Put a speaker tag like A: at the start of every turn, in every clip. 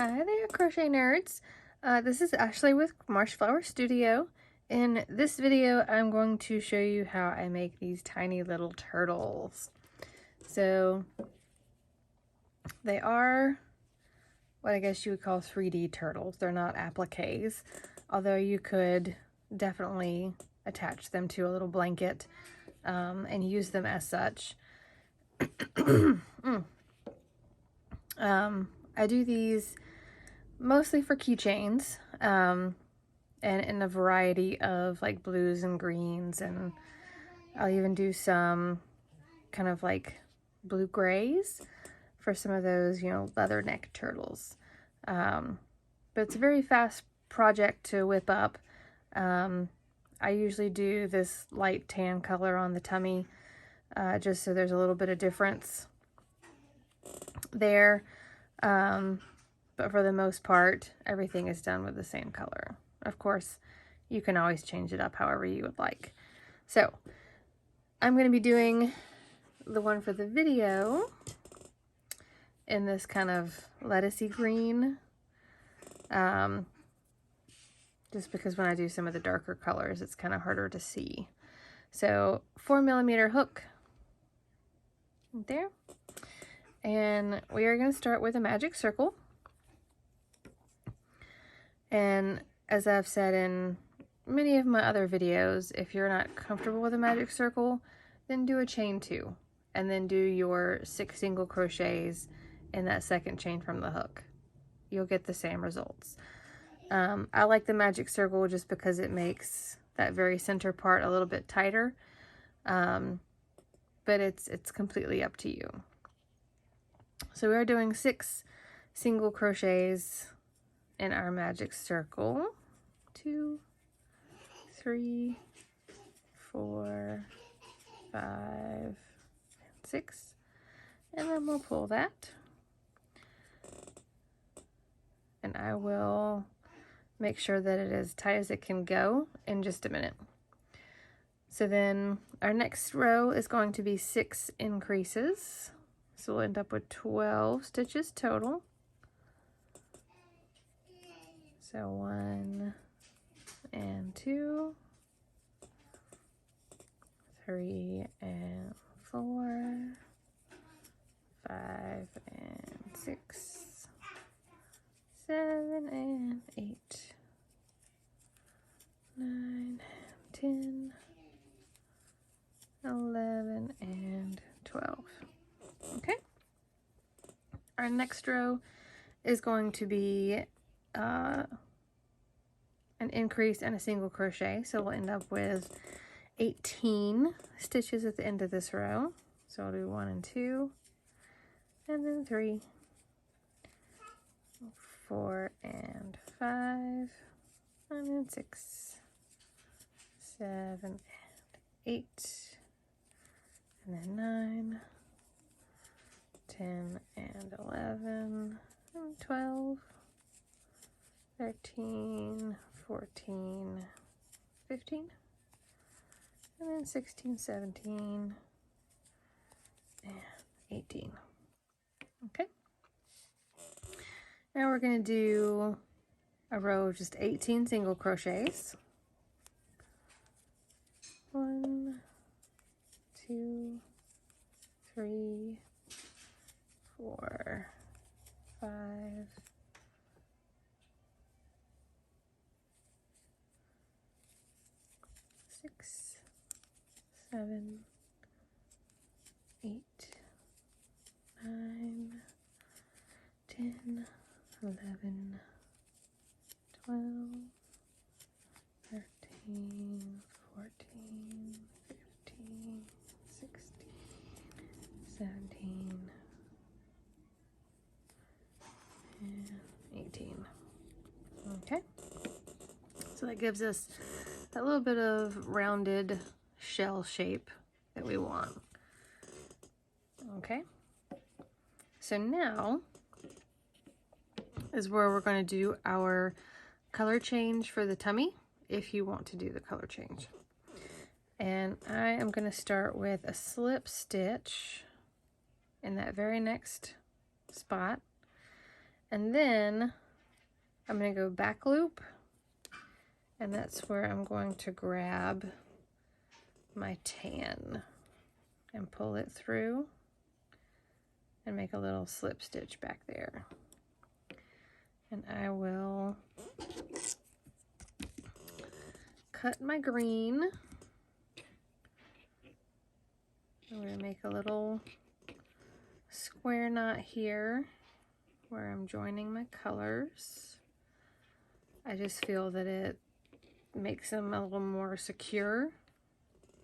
A: Hi there, crochet nerds. This is Ashley with Marshflower Studio. In this video, I'm going to show you how I make these tiny little turtles. So they are what I guess you would call 3D turtles. They're not appliques, although you could definitely attach them to a little blanket and use them as such. I do these mostly for keychains, and in a variety of like blues and greens, and I'll even do some kind of like blue grays for some of those, leather neck turtles. But it's a very fast project to whip up. I usually do this light tan color on the tummy, just so there's a little bit of difference there. But for the most part, everything is done with the same color. Of course, you can always change it up however you would like. So, I'm going to be doing the one for the video in this kind of lettucey green. Just because when I do some of the darker colors, it's kind of harder to see. So, 4mm hook right there. And we are going to start with a magic circle. And as I've said in many of my other videos, if you're not comfortable with a magic circle, then do a chain 2 and then do your 6 single crochets in that second chain from the hook. You'll get the same results. I like the magic circle just because it makes that very center part a little bit tighter, but it's completely up to you. So we are doing 6 single crochets in our magic circle. 2, 3, 4, 5, 6, and then we'll pull that. And I will make sure that it is as tight as it can go in just a minute. So then our next row is going to be 6 increases. So we'll end up with 12 stitches total. So 1 and 2, 3 and 4, 5 and 6, 7 and 8, 9, 10, 11 and 12. Okay. Our next row is going to be an increase and a single crochet, so we'll end up with 18 stitches at the end of this row. So I'll do 1 and 2, and then 3, 4 and 5, and then 6, 7 and 8, and then 9, 10 and 11, and 12, 13, 14, 15, and then 16, 17, and 18. Okay. Now we're going to do a row of just 18 single crochets. 1, 2, 3, 4, 5, 6, 7, 8, 9, 10, 11, 12, 13, 14, 15, 16, 17, and 18. Okay, so that gives us that little bit of rounded shell shape that we want. Okay, so now is where we're going to do our color change for the tummy, if you want to do the color change. And I am going to start with a slip stitch in that very next spot, And then I'm going to go back loop, and that's where I'm going to grab my tan and pull it through and make a little slip stitch back there. And I will cut my green. I'm going to make a little square knot here where I'm joining my colors. I just feel that it makes them a little more secure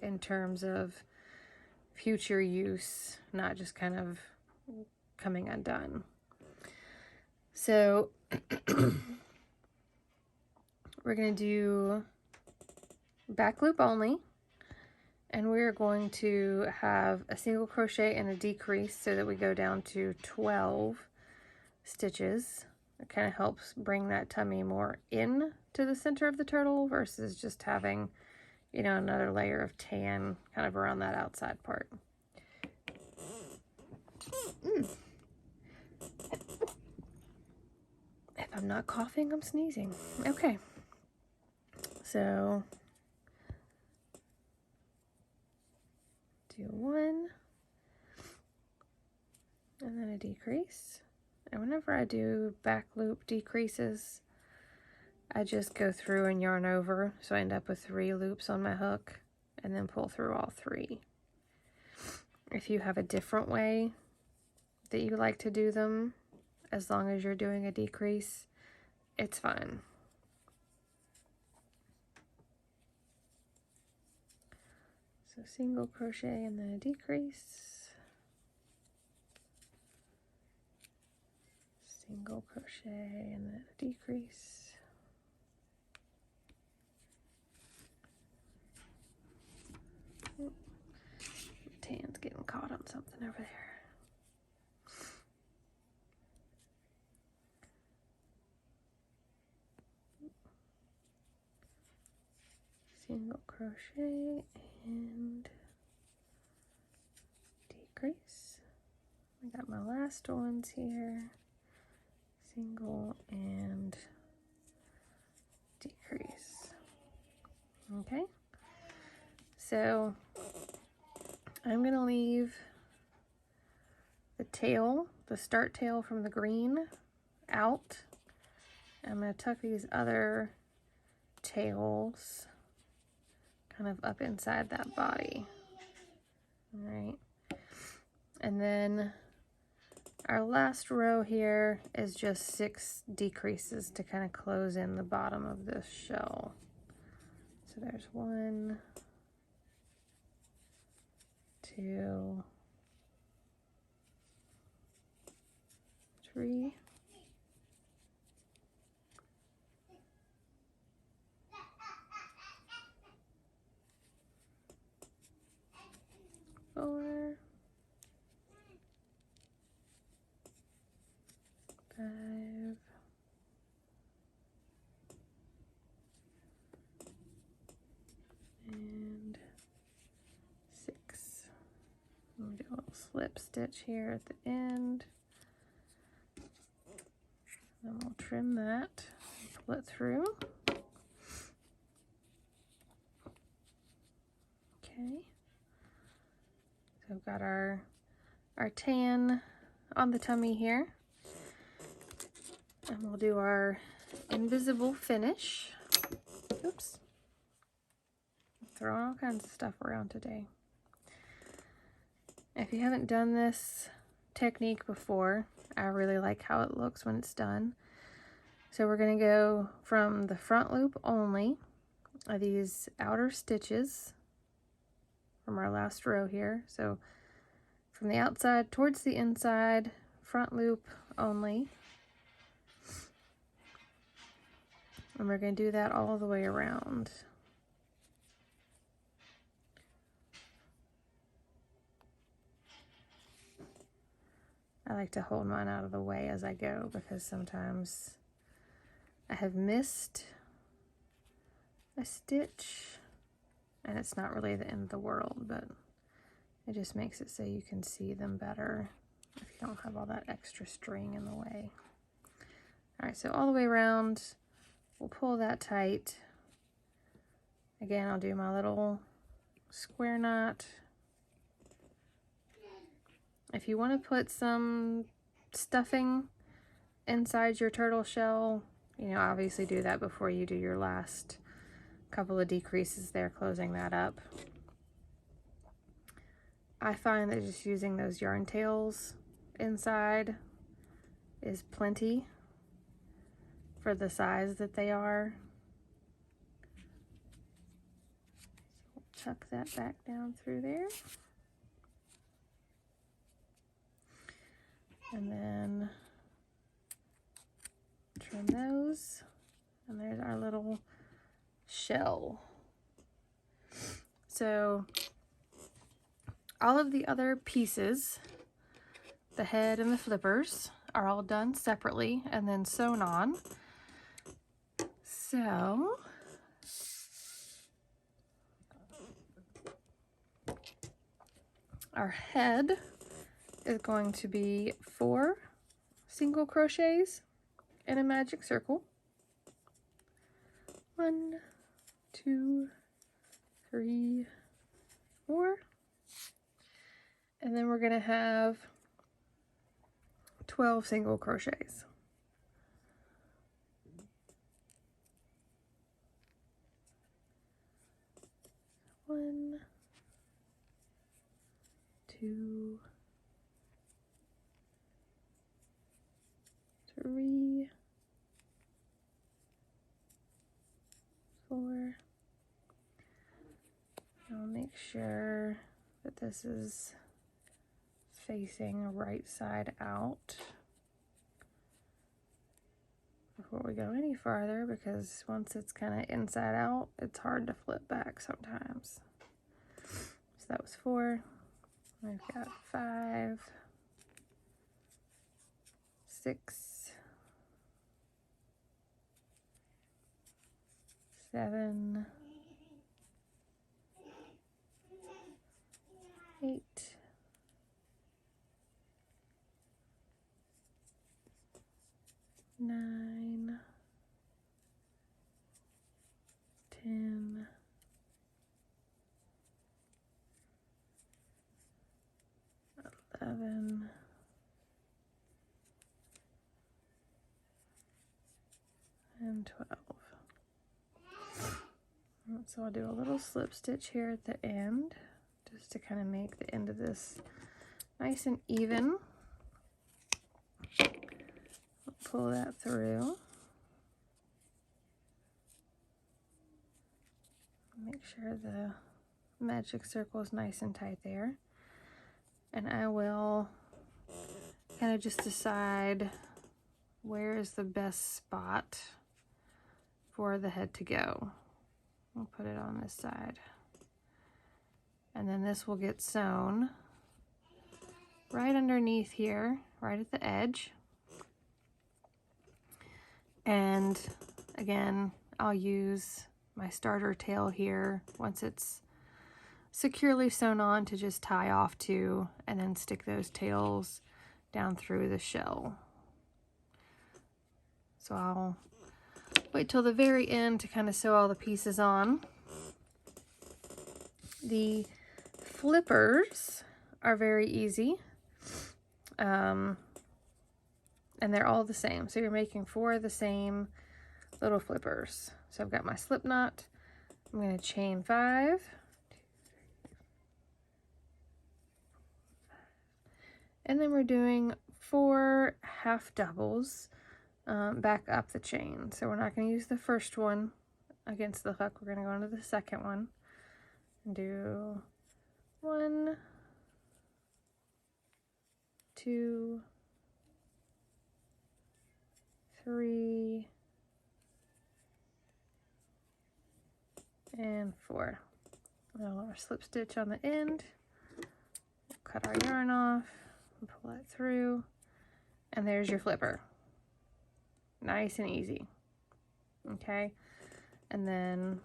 A: in terms of future use, not just kind of coming undone. So we're going to do back loop only, and we're going to have a single crochet and a decrease so that we go down to 12 stitches. It kind of helps bring that tummy more in to the center of the turtle versus just having, you know, another layer of tan kind of around that outside part. If I'm not coughing, I'm sneezing. Okay. So do one and then a decrease. And whenever I do back loop decreases, I just go through and yarn over, so I end up with 3 loops on my hook and then pull through all 3. If you have a different way that you like to do them, as long as you're doing a decrease, it's fine. So single crochet and then a decrease, single crochet and then a decrease, tan's getting caught on something over there. Single crochet and decrease. I got my last ones here. Single and decrease. Okay. So I'm going to leave the tail, the start tail from the green out. I'm going to tuck these other tails kind of up inside that body. All right. And then our last row here is just 6 decreases to kind of close in the bottom of this shell. So there's 1, 2, 3, 4, 5, and 6. I'm going to do a little slip stitch here at the end. Then we'll trim that, pull it through. Okay. So we've got our tan on the tummy here. And we'll do our invisible finish. Oops. Throwing all kinds of stuff around today. If you haven't done this technique before, I really like how it looks when it's done. So we're going to go from the front loop only of these outer stitches from our last row here. So from the outside towards the inside, front loop only. And we're going to do that all the way around. I like to hold mine out of the way as I go because sometimes I have missed a stitch and it's not really the end of the world, but it just makes it so you can see them better if you don't have all that extra string in the way. All right, so all the way around, we'll pull that tight. Again, I'll do my little square knot. If you want to put some stuffing inside your turtle shell, you know, obviously do that before you do your last couple of decreases there, closing that up. I find that just using those yarn tails inside is plenty for the size that they are. So we'll tuck that back down through there. And then trim those. And there's our little shell. So all of the other pieces, the head and the flippers, are all done separately and then sewn on. So our head is going to be 4 single crochets in a magic circle. 1, 2, 3, 4. And then we're going to have 12 single crochets. 1, 2, 3, 4. I'll make sure that this is facing right side out before we go any farther, because once it's kind of inside out, it's hard to flip back sometimes. So that was 4. We've got 5, 6, 7, 8, 9, 10, 11, and 12. So I'll do a little slip stitch here at the end, just to kind of make the end of this nice and even. Pull that through. Make sure the magic circle is nice and tight there. And I will kind of just decide where is the best spot for the head to go. I'll put it on this side. And then this will get sewn right underneath here, right at the edge. And again, I'll use my starter tail here once it's securely sewn on to just tie off to, and then stick those tails down through the shell. So I'll wait till the very end to kind of sew all the pieces on. The flippers are very easy. And they're all the same. So you're making 4 of the same little flippers. So I've got my slip knot. I'm going to chain 5. And then we're doing 4 half doubles back up the chain. So we're not going to use the first one against the hook. We're going to go into the second one and do 1, 2, 3, and 4. Now our slip stitch on the end. We'll cut our yarn off and pull that through, and there's your flipper. Nice and easy. Okay, and then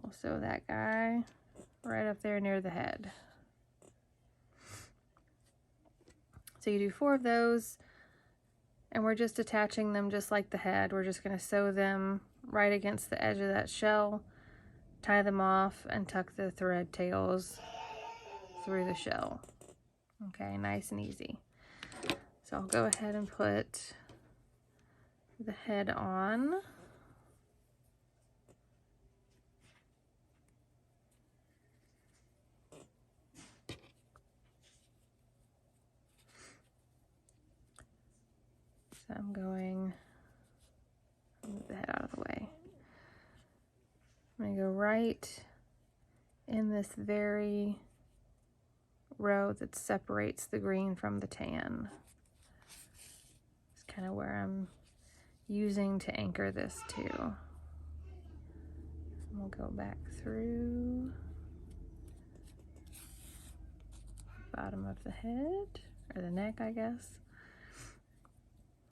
A: we'll sew that guy right up there near the head. So you do 4 of those. And we're just attaching them just like the head. We're just going to sew them right against the edge of that shell, tie them off, and tuck the thread tails through the shell. Okay, nice and easy. So I'll go ahead and put the head on. So I'm going, move the head out of the way. I'm going to go right in this very row that separates the green from the tan. It's kind of where I'm using to anchor this to. And we'll go back through the bottom of the head, or the neck, I guess.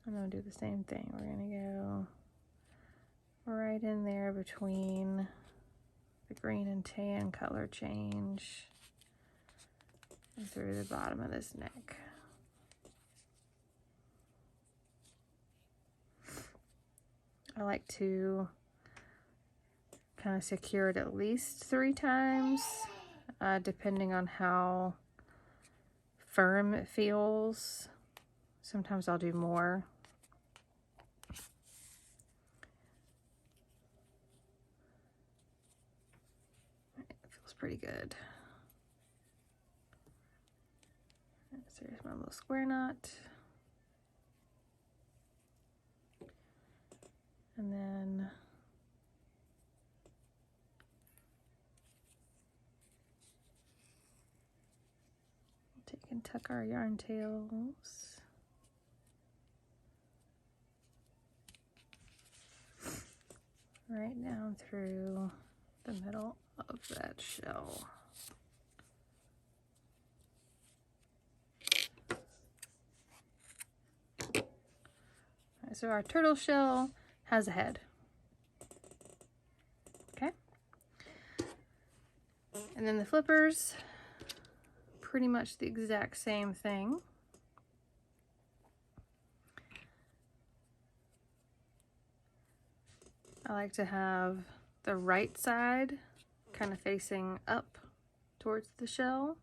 A: I'm going to do the same thing. We're going to go right in there between the green and tan color change and through the bottom of this neck. I like to kind of secure it at least 3 times, depending on how firm it feels. Sometimes I'll do more. It feels pretty good. So here's my little square knot. And then we'll take and tuck our yarn tails. Right down through the middle of that shell. All right, so our turtle shell has a head. Okay. And then the flippers, pretty much the exact same thing. I like to have the right side kind of facing up towards the shell.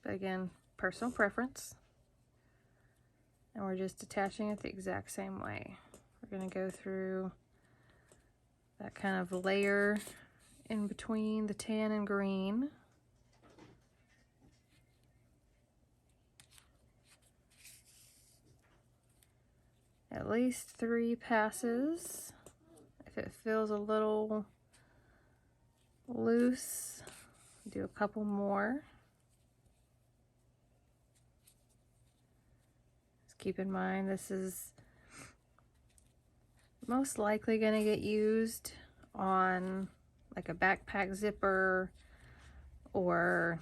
A: But again, personal preference. And we're just attaching it the exact same way. We're going to go through that kind of layer in between the tan and green. At least 3 passes. If it feels a little loose, do a couple more. Just keep in mind this is most likely going to get used on like a backpack zipper or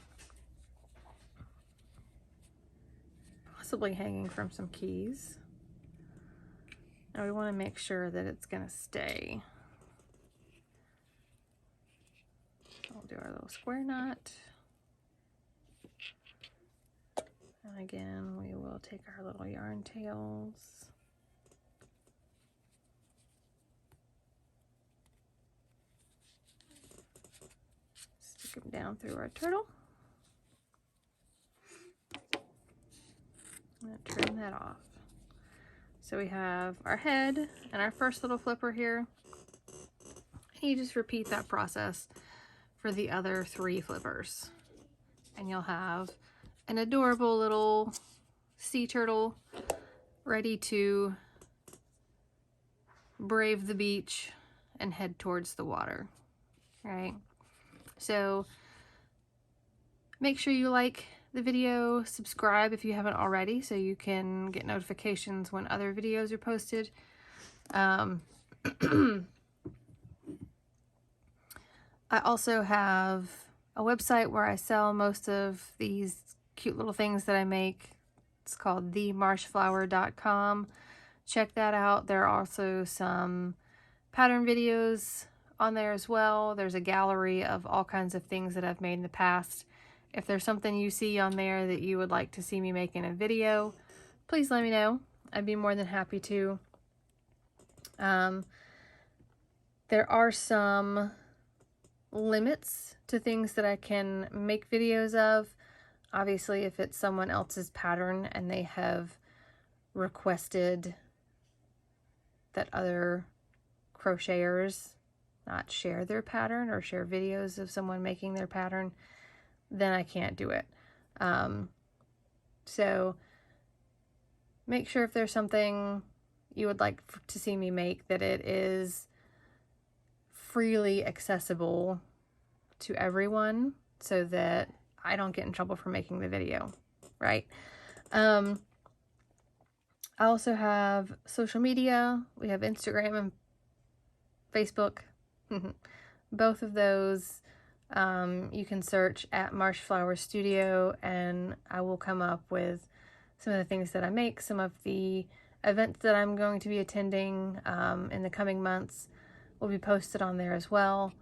A: possibly hanging from some keys. And we want to make sure that it's going to stay. We'll do our little square knot. And again, we will take our little yarn tails. Stick them down through our turtle. And trim that off. So we have our head and our first little flipper here. And you just repeat that process for the other 3 flippers. And you'll have an adorable little sea turtle ready to brave the beach and head towards the water, right? So make sure you like the video, subscribe if you haven't already so you can get notifications when other videos are posted. I also have a website where I sell most of these cute little things that I make. It's called themarshflower.com. Check that out. There are also some pattern videos on there as well. There's a gallery of all kinds of things that I've made in the past. If there's something you see on there that you would like to see me make in a video, please let me know. I'd be more than happy to. There are some limits to things that I can make videos of. Obviously, if it's someone else's pattern and they have requested that other crocheters not share their pattern or share videos of someone making their pattern, then I can't do it. So make sure if there's something you would like to see me make, that it is freely accessible to everyone so that I don't get in trouble for making the video, right? I also have social media. We have Instagram and Facebook. Both of those, you can search at Marshflower Studio and I will come up with some of the things that I make, some of the events that I'm going to be attending in the coming months will be posted on there as well.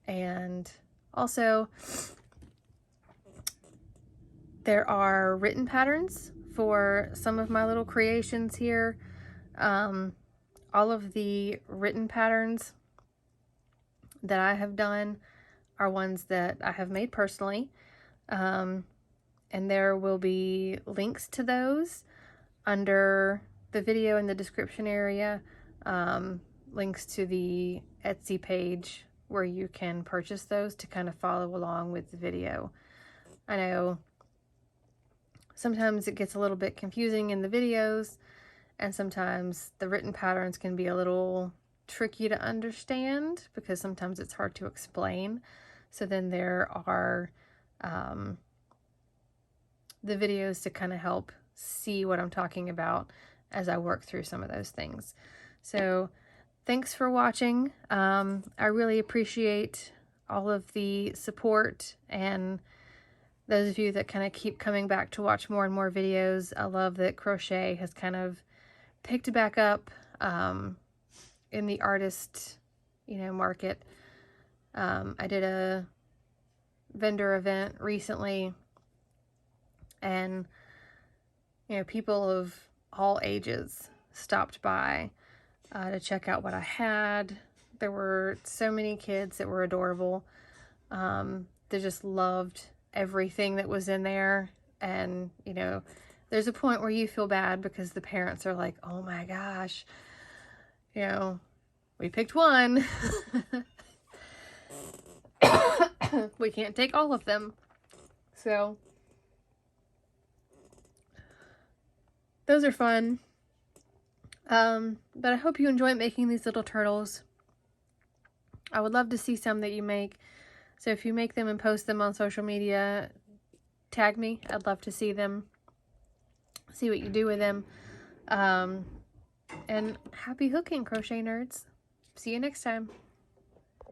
A: And also, there are written patterns for some of my little creations here. All of the written patterns that I have done are ones that I have made personally. And there will be links to those under the video in the description area. Links to the Etsy page where you can purchase those to kind of follow along with the video. I know sometimes it gets a little bit confusing in the videos, and sometimes the written patterns can be a little tricky to understand because sometimes it's hard to explain. So then there are the videos to kind of help see what I'm talking about as I work through some of those things. So thanks for watching. I really appreciate all of the support and those of you that kind of keep coming back to watch more and more videos. I love that crochet has kind of picked back up in the artist, market. I did a vendor event recently, and people of all ages stopped by to check out what I had. There were so many kids that were adorable. They just loved everything that was in there. And there's a point where you feel bad because the parents are like, oh my gosh, we picked one. We can't take all of them. So those are fun. But I hope you enjoy making these little turtles. I would love to see some that you make. So if you make them and post them on social media, tag me. I'd love to see them, see what you do with them. And happy hooking, crochet nerds. See you next time.